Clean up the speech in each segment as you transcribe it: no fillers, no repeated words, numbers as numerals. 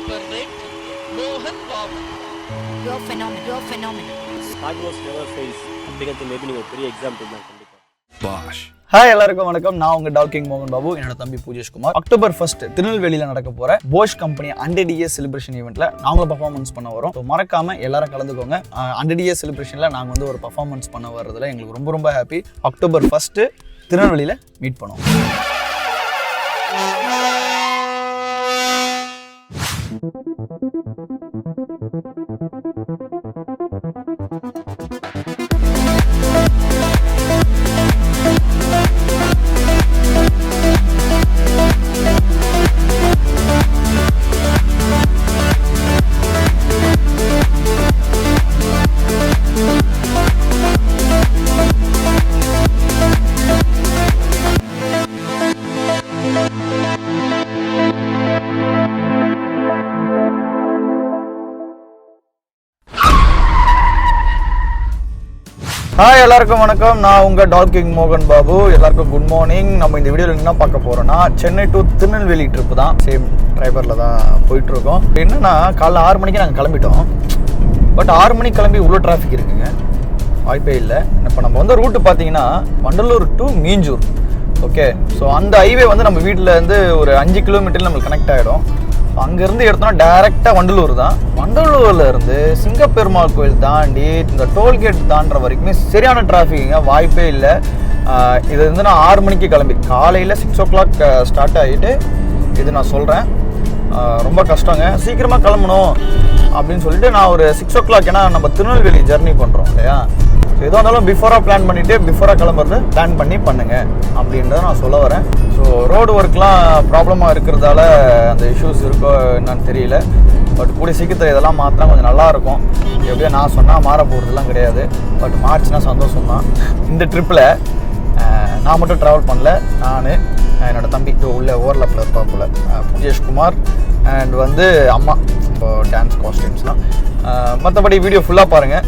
per rate, MohanBabu. You're phenomenal. Hard work never fails. அப்படிங்கிறது maybe நீங்கள் ஒரு பெரிய எக்ஸாம்பிள் தான் கண்டிப்பாக. ஹாய் எல்லாருக்கும் வணக்கம். நான் உங்க DollKing MohanBabu. என்னோட தம்பி பூஜேஷ் குமார். அக்டோபர் 1 திருநெல்வேலியில் நடக்க போற போஷ் கம்பெனி 100 years செலிப்ரேஷன் ஈவெண்ட்ல நாங்களும் பர்ஃபார்மன்ஸ் பண்ண வரோம். மறக்காம எல்லாரும் கலந்துக்கோங்க. 100 years செலிப்ரேஷன்ல நாங்க வந்து ஒரு பர்ஃபார்மன்ஸ் பண்ண வர்றதுல எங்களுக்கு ரொம்ப ரொம்ப ஹாப்பி. அக்டோபர் 1 திருநெல்வேலியில் மீட் பண்ணுவோம். ஹாய் எல்லாருக்கும் வணக்கம். நான் உங்கள் DollKing MohanBabu. எல்லாருக்கும் குட் மார்னிங். நம்ம இந்த வீடியோவில் என்ன பார்க்க போகிறோன்னா சென்னை டு திருநெல்வேலி ட்ரிப்பு தான். சேம் டிரைவரில் தான் போயிட்டுருக்கோம். என்னென்னா காலைல 6 மணிக்கு நாங்கள் கிளம்பிட்டோம். பட் 6 மணிக்கு கிளம்பி இவ்வளோ டிராஃபிக் இருக்குங்க, வாய்ப்பே இல்லை. இப்போ நம்ம வந்து ரூட்டு பார்த்தீங்கன்னா Vandalur to Minjur. Okay, so அந்த ஹைவே வந்து நம்ம வீட்டில் இருந்து ஒரு 5 கிலோமீட்டரில் நம்மளுக்கு கனெக்ட் ஆகிடும். அங்கேருந்து எடுத்தோம்னா டேரெக்டாக வண்டலூர் தான். வண்டலூரில் இருந்து சிங்கப்பெருமாள் கோயில் தாண்டி இந்த டோல்கேட் தாண்டுற வரைக்குமே சரியான டிராஃபிக்குங்க, வாய்ப்பே இல்லை. இது வந்து நான் 6 மணிக்கு கிளம்பி காலையில் 6 o'clock ஸ்டார்ட் ஆகிட்டு இது நான் சொல்கிறேன். ரொம்ப கஷ்டங்க, சீக்கிரமாக கிளம்பணும் அப்படின்னு சொல்லிட்டு நான் ஒரு 6 o'clock, ஏன்னா நம்ம திருநெல்வேலி ஜர்னி பண்ணுறோம் இல்லையா, ஸோ எதாக இருந்தாலும் பிஃபோராக பிளான் பண்ணிவிட்டு பிஃபோராக கிளம்புறது பிளான் பண்ணி பண்ணுங்கள் அப்படின்றத நான் சொல்ல வரேன். ஸோ ரோடு ஒர்க்லாம் ப்ராப்ளமாக இருக்கிறதால அந்த இஷ்யூஸ் இருக்கோ என்னன்னு தெரியல. பட் கூடிய சீக்கிரத்தில் இதெல்லாம் மாற்றினா கொஞ்சம் நல்லாயிருக்கும். எப்படியோ நான் சொன்னால் மாற போகிறதுலாம் கிடையாது. பட் மார்ச்னா சந்தோஷம் தான். இந்த ட்ரிப்பில் நான் மட்டும் ட்ராவல் பண்ணல, நான் என்னோடய தம்பி உள்ள ஓவர்லாப்பில் இருப்பாப்புல பூஜேஷ் குமார் அண்ட் வந்து அம்மா இப்போ டான்ஸ் காஸ்டியூம்ஸ்லாம். மற்றபடி வீடியோ ஃபுல்லாக பாருங்கள்,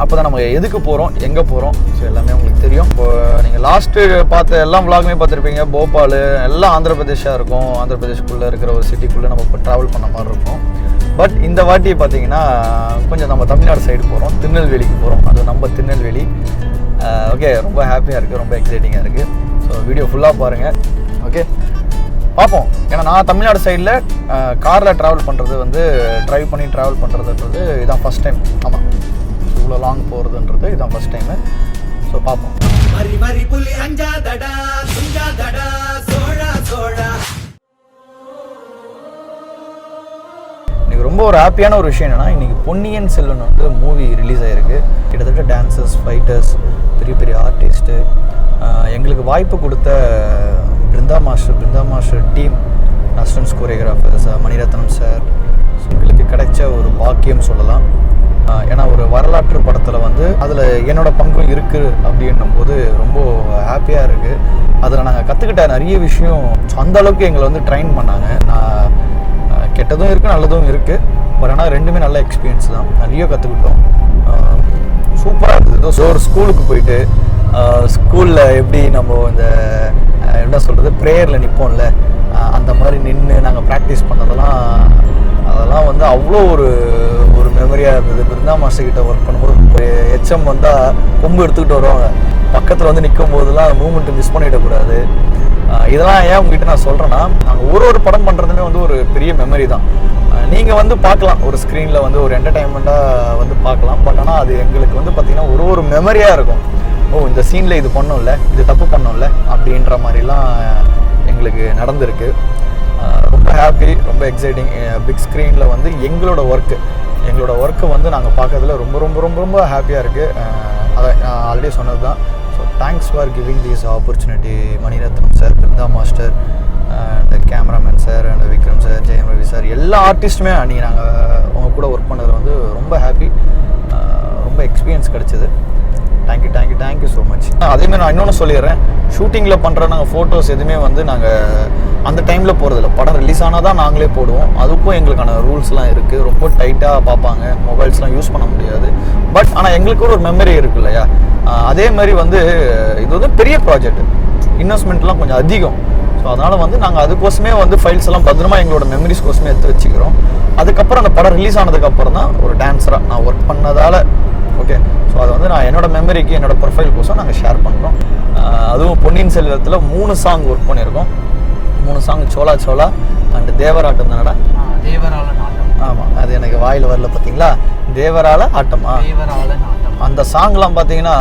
அப்போ தான் நம்ம எதுக்கு போகிறோம், எங்கே போகிறோம், ஸோ எல்லாமே உங்களுக்கு தெரியும். இப்போ நீங்கள் லாஸ்ட்டு பார்த்த எல்லா விளாகுமே பார்த்துருப்பீங்க. போபால் எல்லாம் ஆந்திர பிரதேஷாக இருக்கும். ஆந்திர பிரதேஷ்குள்ளே இருக்கிற ஒரு சிட்டிக்குள்ளே நம்ம இப்போ ட்ராவல் பண்ண மாதிரி இருக்கும். பட் இந்த வாட்டி பார்த்தீங்கன்னா கொஞ்சம் நம்ம தமிழ்நாடு சைடு போகிறோம், திருநெல்வேலிக்கு போகிறோம். அது நம்ம திருநெல்வேலி. ஓகே, ரொம்ப ஹாப்பியாக இருக்குது, ரொம்ப எக்ஸைட்டிங்காக இருக்குது. ஸோ வீடியோ ஃபுல்லாக பாருங்கள். ஓகே, பார்ப்போம். ஏன்னா நான் தமிழ்நாடு சைடில் காரில் ட்ராவல் பண்ணுறது வந்து ட்ரைவ் பண்ணி ட்ராவல் பண்ணுறதுன்றது இதான் ஃபஸ்ட் டைம். ஆமாம், இவ்வளோ லாங் போகிறதுன்றது இதான் ஃபஸ்ட் டைமு. ஸோ பார்ப்போம். இன்றைக்கி ரொம்ப ஒரு ஹாப்பியான ஒரு விஷயம் என்னென்னா, இன்றைக்கி பொன்னியின் செல்வன் வந்து மூவி ரிலீஸ் ஆகிருக்கு. கிட்டத்தட்ட டான்சர்ஸ், ஃபைட்டர்ஸ், பெரிய பெரிய ஆர்டிஸ்ட்டு, எங்களுக்கு வாய்ப்பு கொடுத்த Brinda master team, assistance choreographers Mani Ratnam sir, எங்களுக்கு கிடைச்ச ஒரு பாக்கியம் சொல்லலாம். ஏன்னா ஒரு வரலாற்று படத்தில் வந்து அதில் என்னோடய பங்கும் இருக்குது அப்படின்னும் போது ரொம்ப ஹாப்பியாக இருக்குது. அதில் நாங்கள் கற்றுக்கிட்ட நிறைய விஷயம் அந்தளவுக்கு எங்களை வந்து ட்ரெயின் பண்ணாங்க. நான் கெட்டதும் இருக்குது, நல்லதும் இருக்குது. பட் ஆனால் ரெண்டுமே நல்ல எக்ஸ்பீரியன்ஸ் தான். நிறைய கற்றுக்கிட்டோம், சூப்பராக இருந்தது. ஒரு ஸ்கூலுக்கு போயிட்டு ஸ்கூலில் எப்படி நம்ம இந்த என்ன சொல்கிறது ப்ரேயரில் நிற்போம்ல, அந்த மாதிரி நின்று நாங்கள் ப்ராக்டிஸ் பண்ணதெல்லாம் அதெல்லாம் வந்து அவ்வளோ ஒரு மெமரியாக இருந்தது. பிருந்தா மாஸ்டர் கிட்ட ஒர்க் பண்ணும்போது எச்எம் வந்தால் கொம்பு எடுத்துக்கிட்டு வருவாங்க, பக்கத்தில் வந்து நிற்கும் போதெல்லாம் மூமெண்ட்டு மிஸ் பண்ணிடக்கூடாது. இதெல்லாம் ஏன் உங்ககிட்ட நான் சொல்கிறேன்னா, நாங்கள் ஒரு படம் பண்ணுறதுமே வந்து ஒரு பெரிய மெமரி தான். நீங்கள் வந்து பார்க்கலாம், ஒரு ஸ்க்ரீனில் வந்து ஒரு என்டர்டைன்மெண்ட்டாக வந்து பார்க்கலாம். பட் ஆனால் அது எங்களுக்கு வந்து பார்த்திங்கன்னா ஒரு மெமரியாக இருக்கும். ஓ, இந்த சீனில் இது பண்ணோம்ல, இது தப்பு பண்ணோம்ல அப்படின்ற மாதிரிலாம் எங்களுக்கு நடந்திருக்கு. ரொம்ப ஹாப்பி, ரொம்ப எக்ஸைட்டிங். பிக் ஸ்க்ரீனில் வந்து எங்களோட ஒர்க்கை வந்து நாங்கள் பார்க்கறதுல ரொம்ப ரொம்ப ரொம்ப ரொம்ப ஹாப்பியாக இருக்குது. அதை நான் ஆல்ரெடி சொன்னது தான். So thanks for giving this opportunity Mani Ratnam sir, Brinda master, and cameraman sir, and Vikram sir, Jayam Ravi sir, எல்லா ஆர்டிஸ்ட்டுமே அன்றைக்கி நாங்கள் அவங்க கூட ஒர்க் பண்ணதில் வந்து ரொம்ப ஹாப்பி. ரொம்ப எக்ஸ்பீரியன்ஸ் கிடச்சிது. Thank you so much. அதேமாதிரி நான் இன்னொன்று சொல்லிடுறேன், ஷூட்டிங்கில் பண்ணுற நாங்கள் ஃபோட்டோஸ் எதுவுமே வந்து நாங்கள் அந்த டைமில் போகிறதில்ல. படம் ரிலீஸ் ஆனால் தான் நாங்களே போடுவோம். அதுக்கும் எங்களுக்கான ரூல்ஸ்லாம் இருக்குது. ரொம்ப டைட்டாக பார்ப்பாங்க, மொபைல்ஸ்லாம் யூஸ் பண்ண முடியாது. பட் ஆனால் எங்களுக்கு ஒரு மெமரி இருக்குது இல்லையா, அதே மாதிரி வந்து இது வந்து பெரிய ப்ராஜெக்ட், இன்வெஸ்ட்மெண்ட்லாம் கொஞ்சம் அதிகம். ஸோ அதனால் வந்து நாங்கள் அதுக்கோசமே வந்து ஃபைல்ஸ் எல்லாம் பத்திரமா எங்களோட மெமரிஸ் கோசமே எடுத்து வச்சுக்கிறோம். அதுக்கப்புறம் அந்த படம் ரிலீஸ் ஆனதுக்கப்புறம் தான் ஒரு டான்ஸராக நான் ஒர்க் பண்ணதால் ஓகே. ஸோ அதை வந்து நான் என்னோட மெமரிக்கு என்னோட ப்ரொஃபைல் கோசம் நாங்கள் ஷேர் பண்ணுறோம். அதுவும் பொன்னியின் செல்வத்தில் 3 சாங் ஒர்க் பண்ணியிருக்கோம். 3 சாங் சோலா சோலா அண்ட் தேவராட்டம் தானடா. தேவரால நாட்டம். ஆமாம், அது எனக்கு வாயில் வரல பார்த்தீங்களா. தேவரால ஆட்டமா, தேவரால நாட்டம். அந்த சாங்லாம் பார்த்தீங்கன்னா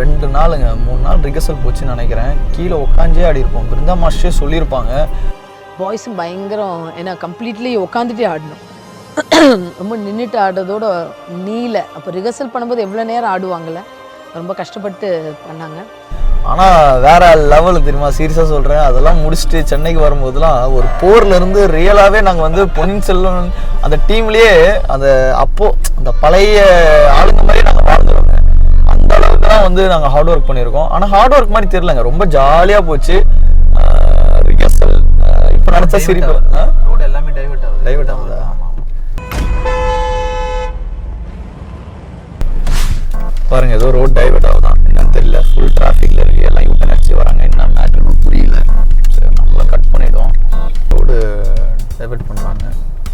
2 நாளுங்க 3 நாள் ரிஹர்சல் போச்சுன்னு நினைக்கிறேன். கீழே உட்காந்தே ஆடி இருப்போம். பிருந்தா மாஸ்டரே சொல்லியிருப்பாங்க. பாய்ஸும் பயங்கரம், ஏன்னா கம்ப்ளீட்லி உட்காந்துட்டே ஆடணும். ரொம்ப நின்றுட்டு ஆடுறதோட நீல. அப்போ ரிஹர்சல் பண்ணும்போது எவ்வளோ நேரம் ஆடுவாங்கள்ல, ரொம்ப கஷ்டப்பட்டு பண்ணாங்க. ஆனால் வேற லெவலு தெரியுமா, சீரியஸாக சொல்கிறேன். அதெல்லாம் முடிச்சுட்டு சென்னைக்கு வரும்போதுலாம் ஒரு போர்லேருந்து ரியலாகவே நாங்கள் வந்து பொன்னியின் செல்வன் அந்த டீம்லேயே அந்த அப்போது அந்த பழைய ஆளுங்க மாதிரி நாங்கள் வாழ்ந்துருவோங்க. அந்த அளவுக்கு தான் வந்து நாங்கள் ஹார்ட் ஒர்க் பண்ணியிருக்கோம். ஆனால் ஹார்ட் ஒர்க் மாதிரி தெரியலங்க, ரொம்ப ஜாலியாக போச்சு ரிஹர்சல். இப்போ நினச்சா சிரிப்பு. ரோடு எல்லாமே டைவர்ட் ஆகுதா? பாருங்க, ஏதோ ரோட் டைவர்ட் ஆகுதான், என்னன்னு தெரியல. ஃபுல் டிராஃபிக்ல இருக்கு, எல்லாம் யூட்டன் அடிச்சு வராங்க. என்ன மேட்டர்னு புரியல. சரி, நம்மள கட் பண்ணிடுவோம். ரோடு டைவர்ட் பண்ணுறாங்க,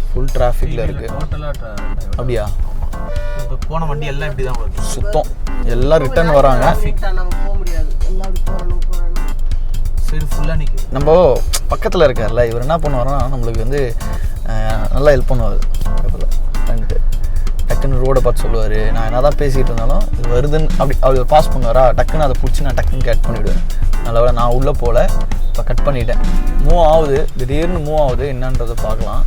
ஃபுல் டிராஃபிக்ல இருக்கு. அப்படியா? இப்போ போன வண்டி எல்லாம் இப்படி தான் வருது, சுத்தம். எல்லாம் ரிட்டர்ன் வராங்க. சரி, ஃபுல்லாக நிற்குது. நம்ம பக்கத்தில் இருக்கார்ல, இவர் என்ன பண்ணுவாருன்னா நம்மளுக்கு வந்து நல்லா ஹெல்ப் பண்ணுவார். ஃப்ரெண்டு டக்குன்னு ரோடை பார்த்து சொல்லுவார். நான் என்ன தான் பேசிகிட்டு இருந்தாலும் இது வருதுன்னு அப்படி பாஸ் பண்ணுவாரா, டக்குன்னு அதை பிடிச்சி நான் டக்குன்னு கட் பண்ணிவிடுவேன். நல்லவேளை நான் உள்ளே போகல, இப்போ கட் பண்ணிட்டேன். மூவ் ஆகுது, திடீர்னு மூவ் ஆகுது, என்னன்றதை பார்க்கலாம்.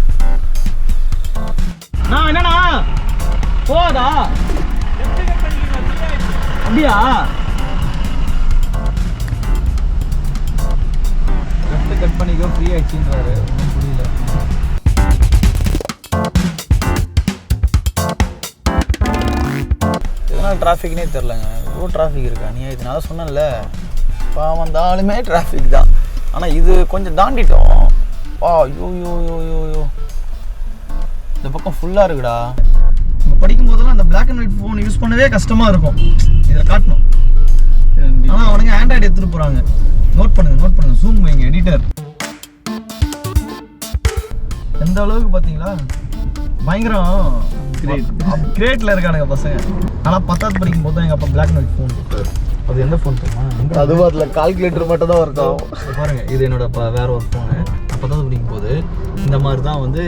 நான் என்னண்ணா போதா அப்படியா? கட் பண்ணிக்கோ, ஃப்ரீ ஆயிடுச்சுன்றாரு. ஒன்றும் புரியல. எதனால் டிராஃபிக்னே தெரிலங்க, இவ்வளோ டிராஃபிக் இருக்கா? நீ இதனால சொன்னல, இப்போ வந்தாலுமே டிராஃபிக் தான். ஆனால் இது கொஞ்சம் தாண்டிட்டோம். யோ யோ யோ யோ யோ இந்த பக்கம் ஃபுல்லாக இருக்குடா. நம்ம படிக்கும் போதெல்லாம் அந்த black and white phone use பண்ணவே கஷ்டமாக இருக்கும். இதில் காட்டணும். ஆனால் அவனுங்க ஆண்ட்ராய்டு எடுத்துகிட்டு போகிறாங்க. நோட் பண்ணுங்க, ஜூம் வைங்க எடிட்டர். எந்த அளவுக்கு பார்த்தீங்களா, பயங்கரம் கிரேட்ல இருக்கானுங்க பசங்க. ஆனால் 10th படிக்கும் போது தான் எங்கள் அப்பா பிளாக் அண்ட் ஒயிட் ஃபோன் கொடுத்தாரு. அது எந்த ஃபோன் தெரியுமா? அதுவும் அதில் கால்குலேட்டர் மட்டும் தான் இருக்கும். பாருங்க, இது என்னோட வேற ஒரு ஃபோனு. நான் 10th படிக்கும் போது இந்த மாதிரி தான் வந்து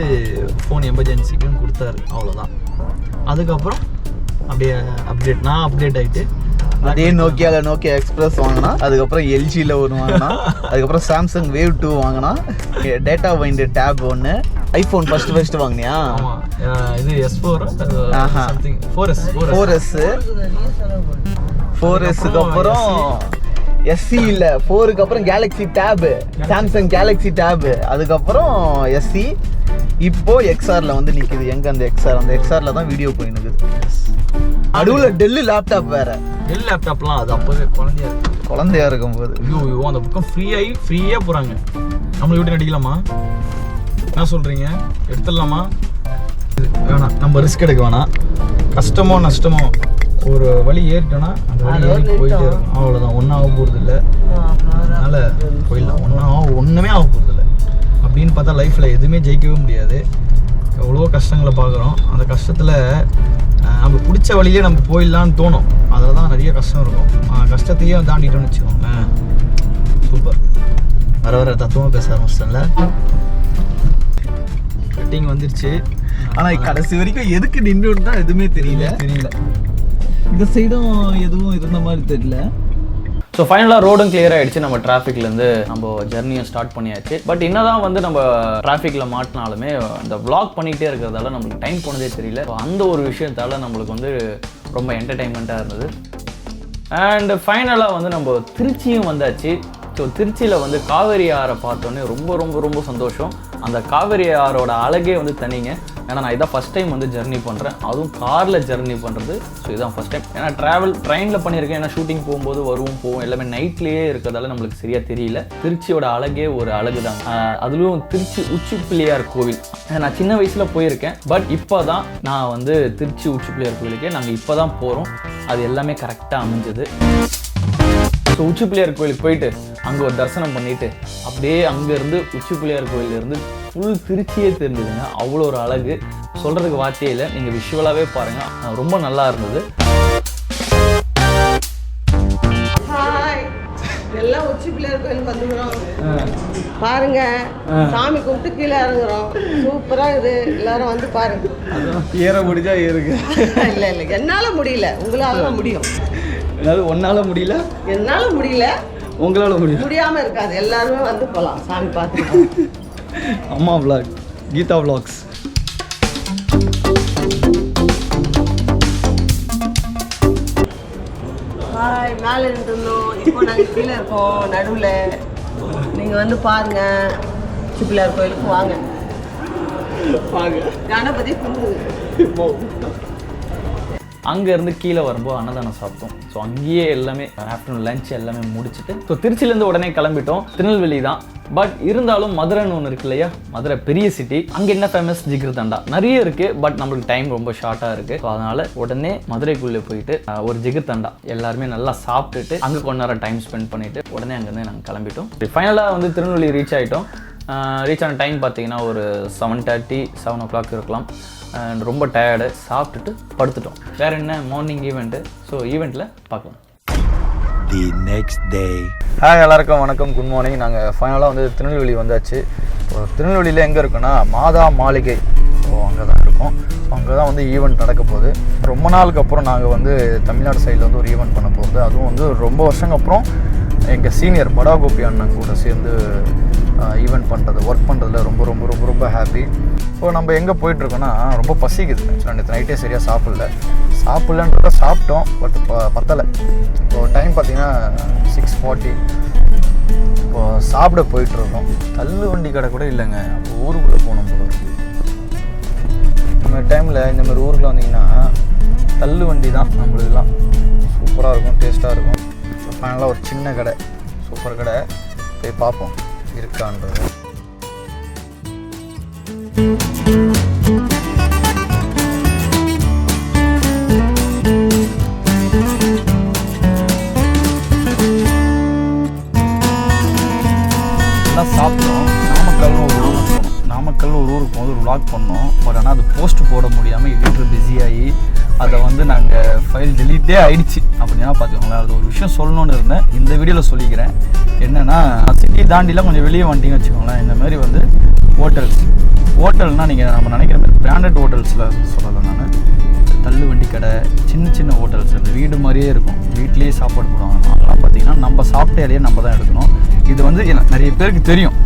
ஃபோன் எமர்ஜென்சிக்குன்னு கொடுத்தாரு, அவ்வளோதான். அதுக்கப்புறம் அப்படியே அப்டேட் ஆகிட்டு அதே நோக்கியா எக்ஸ்பிரஸ் வாங்கினா, அதுக்கப்புறம் எல்ஜியில் ஒன்று வாங்கினா, அதுக்கப்புறம் சாம்சங் வேவ் 2 வாங்கினா, Datawind tab 1, iPhone first வாங்கினியா? இது S4 4S அப்புறம் SE இல்லை 4க்கு அப்புறம் Galaxy tab, Samsung Galaxy tab, அதுக்கப்புறம் SE. இப்போ XRல வந்து நிற்குது. எங்கே அந்த XRல தான் வீடியோ போயினுக்குது. நடுவில் டெல்லு லேப்டாப் வேற. டெல் லேப்டாப்லாம் அது அப்போவே குழந்தையா இருக்கும்போது ஐயோ அந்த பக்கம் ஃப்ரீயாக போகிறாங்க. நம்மளை விட்டு நடிக்கலாமா? என்ன சொல்கிறீங்க? எடுத்துடலாமா? வேணாம், நம்ம ரிஸ்க் எடுக்க வேணாம். கஷ்டமோ நஷ்டமோ ஒரு வழி ஏறிட்டோன்னா அந்த வழி ஏறி போயிட்டே இருக்கும். அவ்வளோதான், ஒன்றும் ஆக போகிறது இல்லை. அதனால் போயிடலாம். ஒன்றுமே ஆக போகிறது இல்லை. அப்படின்னு பார்த்தா லைஃப்பில் எதுவுமே ஜெயிக்கவே முடியாது. எவ்வளோ கஷ்டங்களை பார்க்குறோம். அந்த கஷ்டத்தில் நம்ம பிடிச்ச வழியிலே நம்ம போயிடலான்னு தோணும். அதில் தான் நிறைய கஷ்டம் இருக்கும். கஷ்டத்தையே தாண்டிட்டோன்னு வச்சுக்கோங்க. சூப்பர். வர தத்துவமாக பேச ஆரம்பிச்சிட்டேன்ல. கட்டிங் வந்துருச்சு. ஆனால் கடைசி வரைக்கும் எதுக்கு நின்றுன்னு தான் எதுவுமே தெரியல. இந்த சைடும் எதுவும் இருந்த மாதிரி தெரியல. ஸோ ஃபைனலாக ரோடும் கிளியர் ஆகிடுச்சு. நம்ம டிராஃபிக்லேருந்து நம்ம ஜர்னியை ஸ்டார்ட் பண்ணியாச்சு. பட் என்னதான் வந்து நம்ம டிராஃபிக்கில் மாட்டினாலுமே இந்த விளாக் பண்ணிகிட்டே இருக்கிறதால நம்மளுக்கு டைம் போனதே தெரியல. ஸோ அந்த ஒரு விஷயத்தால் நம்மளுக்கு வந்து ரொம்ப என்டர்டெயின்மெண்ட்டாக இருந்தது. அண்ட் ஃபைனலாக வந்து நம்ம திருச்சியும் வந்தாச்சு. ஸோ திருச்சியில் வந்து காவேரி ஆறை பார்த்தோன்னே ரொம்ப ரொம்ப ரொம்ப சந்தோஷம். அந்த காவேரி ஆரோட அழகே வந்து தனிங்க. ஏன்னா நான் இதான் ஃபஸ்ட் டைம் வந்து ஜர்னி பண்ணுறேன், அதுவும் காரில் ஜர்னி பண்ணுறது. ஸோ இதான் ஃபஸ்ட் டைம். ஏன்னா ட்ரெயினில் பண்ணியிருக்கேன். ஏன்னா ஷூட்டிங் போகும்போது போவோம் எல்லாமே நைட்லேயே இருக்கிறதால நம்மளுக்கு சரியாக தெரியல. திருச்சியோட அழகே ஒரு அழகு தாங்க. அதுலேயும் திருச்சி உச்சி பிள்ளையார் கோவில் நான் சின்ன வயசில் போயிருக்கேன். பட் இப்போ தான் நான் வந்து திருச்சி உச்சி பிள்ளையார் கோவிலுக்கே நாங்கள் இப்போ தான் போகிறோம். அது எல்லாமே கரெக்டாக அமைஞ்சது. ஸோ ஸோ உச்சி பிள்ளையார் கோயிலுக்கு போயிட்டு அங்கே ஒரு தரிசனம் பண்ணிவிட்டு அப்படியே அங்கேருந்து உச்சி பிள்ளையார் கோயிலேருந்து ஃபுல் திருச்சியே தெரிஞ்சுதுங்க. அவ்வளோ ஒரு அழகு, சொல்கிறதுக்கு வார்த்தையே இல்லை. நீங்கள் விஷுவலாகவே பாருங்கள், ரொம்ப நல்லா இருந்தது. எல்லாம் உச்சி பிள்ளையார் கோயிலுக்கு வந்துக்கிறோம் பாருங்க, சாமி கும்பிட்டு கீழே இறங்குறோம். சூப்பரா இது, எல்லாரும் வந்து பாருங்க. ஏற முடிஞ்சா ஏறுங்க. இல்ல இல்ல, என்னால முடியல, உங்களால முடியும். அதாவது ஒன்னால முடியல, என்னால முடியல, உங்களால முடியும். முடியாம இருக்காது, எல்லாருமே வந்து போலாம் சாமி பார்த்துட்டு. அம்மா vlog, கீதா vlogs. ஹாய், மேலே இருந்தோம், இப்போ நாங்கள் கீழே இருக்கோம் நடுவில். நீங்கள் வந்து பாருங்க, உச்சி பிள்ளையார் கோயிலுக்கு வாங்க. கணபதி கும்பிடுங்க. அங்கேருந்து கீழே வரும்போது அன்னதானம் சாப்பிட்டோம். ஸோ அங்கேயே எல்லாமே ஆஃப்டர்நூன் லஞ்ச் எல்லாமே முடிச்சுட்டு ஸோ திருச்சியிலேருந்து உடனே கிளம்பிட்டோம். திருநெல்வேலி தான், பட் இருந்தாலும் மதுரைன்னு ஒன்று இருக்கு இல்லையா, மதுரை பெரிய சிட்டி. அங்கே என்ன ஃபேமஸ், ஜிகிர்தண்டா நிறைய இருக்குது, பட் நம்மளுக்கு டைம் ரொம்ப ஷார்ட்டாக இருக்குது. ஸோ அதனால் உடனே மதுரைக்குள்ளே போயிட்டு ஒரு ஜிகிர்தண்டா எல்லாருமே நல்லா சாப்பிட்டுட்டு அங்கே கொஞ்ச நேரம் டைம் ஸ்பெண்ட் பண்ணிவிட்டு உடனே அங்கேருந்து நாங்கள் கிளம்பிட்டோம். ஃபைனலாக வந்து திருநெல்வேலி ரீச் ஆகிட்டோம். ரீச் ஆன டைம் பார்த்தீங்கன்னா ஒரு 7:30, 7 o'clock இருக்கலாம். அண்ட் ரொம்ப டயர்டு, சாப்பிட்டுட்டு படுத்துட்டோம். வேறு என்ன, மார்னிங் ஈவெண்ட்டு. ஸோ ஈவெண்ட்டில் பார்க்கலாம். The next day. ஹாய், எல்லாருக்கும் வணக்கம், குட் மார்னிங். நாங்கள் ஃபைனலாக வந்து திருநெல்வேலி வந்தாச்சு. திருநெல்வேலியில் எங்கே இருக்குன்னா மாதா மாளிகை. ஸோ அங்கே தான் இருக்கோம். ஸோ அங்கே தான் வந்து ஈவெண்ட் நடக்க போகுது. ரொம்ப நாளுக்கு அப்புறம் நாங்கள் வந்து தமிழ்நாடு சைடில் வந்து ஒரு ஈவெண்ட் பண்ண போகுது. அதுவும் வந்து ரொம்ப வருஷங்க அப்புறம் எங்கள் சீனியர் படாகோபி அண்ணன் கூட சேர்ந்து ஈவெண்ட் பண்ணுறது, ஒர்க் பண்ணுறதுல ரொம்ப ரொம்ப ரொம்ப ரொம்ப ஹாப்பி. ஸோ நம்ம எங்கே போயிட்டுருக்கோன்னா ரொம்ப பசிக்குது. ஆக்சுவலாக நேற்று நைட்டே சரியாக சாப்பிட்லன்றத சாப்பிட்டோம், பட் பத்தலை. இப்போ டைம் பார்த்திங்கன்னா 6:40. இப்போது சாப்பிட போயிட்டுருக்கோம். தள்ளு வண்டி கடை கூட இல்லைங்க. அப்போ ஊருக்குள்ளே போகணும் போல. இந்த மாதிரி டைமில் இந்த மாதிரி ஊருக்குள்ள வந்தீங்கன்னா தள்ளு வண்டி தான் நம்மளுக்கெல்லாம். சூப்பராக இருக்கும், டேஸ்ட்டாக இருக்கும். ஸோ ஃபைனலாக ஒரு சின்ன கடை, சூப்பர் கடை, போய் பார்ப்போம் இருக்கான்றது. எல்லாம் சாப்பிட்டோம். நாமக்கல் ஒரு ஊருக்கு போது ஒரு vlog பண்ணோம். பட் ஆனால் அது போஸ்ட் போட முடியாமல் எடிட்டர் பிஸியாகி அதை வந்து நாங்கள் ஃபைல் டெலீட்டே ஆகிடுச்சு. அப்படின்னா பார்த்துக்கோங்களேன், அது ஒரு விஷயம் சொல்லணுன்னு இருந்தேன், இந்த வீடியோவில் சொல்லிக்கிறேன். என்னென்னா, சிட்டி தாண்டிலாம் கொஞ்சம் வெளியே வந்துட்டிங்கன்னு வச்சுக்கோங்களேன். இந்த மாதிரி வந்து ஹோட்டல்னால் நீங்கள் நம்ம நினைக்கிற மாதிரி பிராண்டட் ஹோட்டல்ஸில் சொல்லலை நான். தள்ளு வண்டி கடை, சின்ன சின்ன ஹோட்டல்ஸ், அந்த வீடு மாதிரியே இருக்கும். வீட்லேயே சாப்பாடு போடுவாங்க. அதெல்லாம் பார்த்தீங்கன்னா நம்ம சாப்பிட்டாலேயே நம்ம தான் எடுக்கணும். இது வந்து நிறைய பேருக்கு தெரியும்.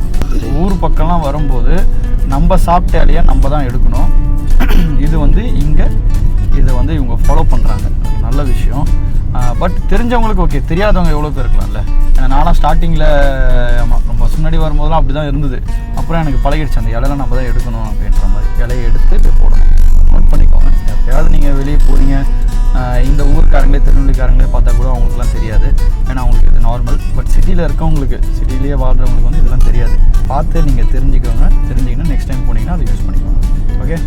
ஊர் பக்கம்லாம் வரும்போது நம்ம சாப்பிட்டாலேயே நம்ம தான் எடுக்கணும். இது வந்து இதை வந்து இவங்க ஃபாலோ பண்ணுறாங்க, நல்ல விஷயம். பட் தெரிஞ்சவங்களுக்கு ஓகே, தெரியாதவங்க எவ்வளோ பேர் இருக்கலாம்ல. நானும் ஸ்டார்டிங்கில் ரொம்ப முன்னாடி வரும்போதெல்லாம் அப்படி தான் இருந்தது. அப்புறம் எனக்கு பழகிடுச்சு, அந்த இலையெல்லாம் நம்ம தான் எடுக்கணும் அப்படின்ற மாதிரி. இலையை எடுத்து போய் போடணும். நோட் பண்ணிக்கோங்க. எப்பயாவது நீங்கள் வெளியே போகிறீங்க, இந்த ஊருக்காரங்களே திருநெல்வேலிக்காரங்களே பார்த்தா கூட அவங்களுக்குலாம் தெரியாது. ஏன்னா அவங்களுக்கு இது நார்மல். பட் சிட்டியில் இருக்கவங்களுக்கு, சிட்டிலேயே வாழ்கிறவங்களுக்கு வந்து இதெல்லாம் தெரியாது. பார்த்து நீங்கள் தெரிஞ்சுக்கிங்கன்னா நெக்ஸ்ட் டைம் போனீங்கன்னா அதை யூஸ் பண்ணிக்கோங்க. Okay.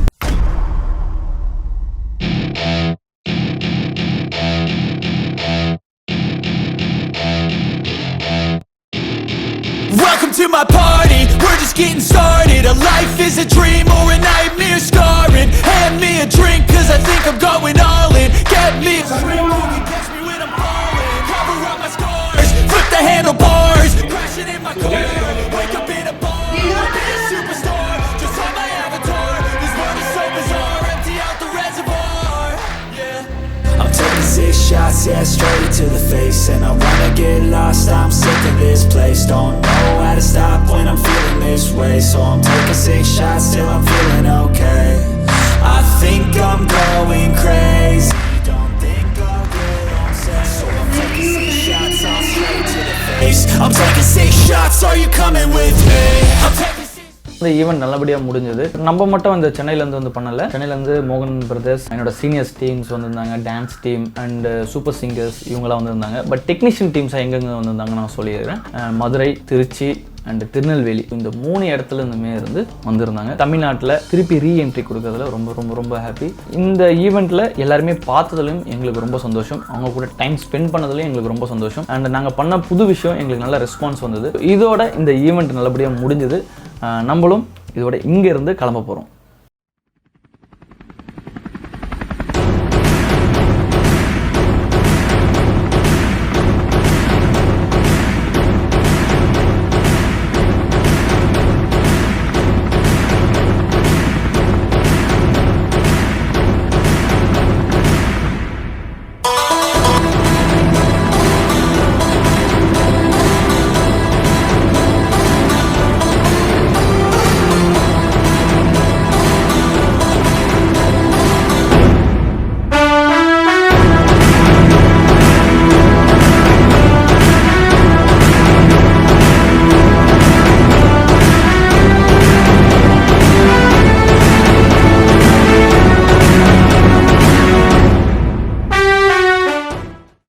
Welcome to my party, we're just getting started. A life is a dream or a nightmare scarring. Hand me a drink cause I think I'm going all in. Get me a drink, you can catch me when I'm falling. Cover up my scars, flip the handlebars. Crashing in my car, wake up in a bar. Be a superstar, just on my avatar. This world is so bizarre, empty out the reservoir. Yeah, I'm taking 6 shots, yeah, straight to the face. And I wanna get lost, I'm sick of this place. Don't know how to stop when I'm feeling this way. So I'm taking 6 shots till I'm feeling okay. I think I'm going crazy. Don't think I'll get on set. So I'm taking 6 shots, all straight to the face. I'm taking 6 shots, are you coming with me? I'm taking இந்த event நல்லபடியாக முடிஞ்சது. நம்ம மட்டும் இந்த சென்னையிலேருந்து வந்து பண்ணலை. சென்னையிலேருந்து மோகன் பிரதர்ஸ், என்னோட சீனியர்ஸ் டீம்ஸ் வந்திருந்தாங்க, dance team and super singers இவங்களாம் வந்திருந்தாங்க. பட் டெக்னீஷியன் டீம்ஸாக எங்கெங்கே வந்திருந்தாங்க நான் சொல்லிடுறேன். மதுரை, திருச்சி அண்ட் திருநெல்வேலி. இந்த 3 இடத்துல இருந்துமே வந்திருந்தாங்க. தமிழ்நாட்டில் திருப்பி ரீஎன்ட்ரி கொடுக்கறதுல ரொம்ப ரொம்ப ரொம்ப ஹாப்பி. இந்த ஈவெண்ட்டில் எல்லாருமே பார்த்ததுலையும் எங்களுக்கு ரொம்ப சந்தோஷம். அவங்க கூட டைம் ஸ்பெண்ட் பண்ணதுலையும் எங்களுக்கு ரொம்ப சந்தோஷம். அண்ட் நாங்கள் பண்ண புது விஷயம் எங்களுக்கு நல்ல ரெஸ்பான்ஸ் வந்தது. இதோட இந்த ஈவெண்ட் நல்லபடியாக முடிஞ்சது. நம்மளும் இதோட இங்கேருந்து கிளம்ப போகிறோம்.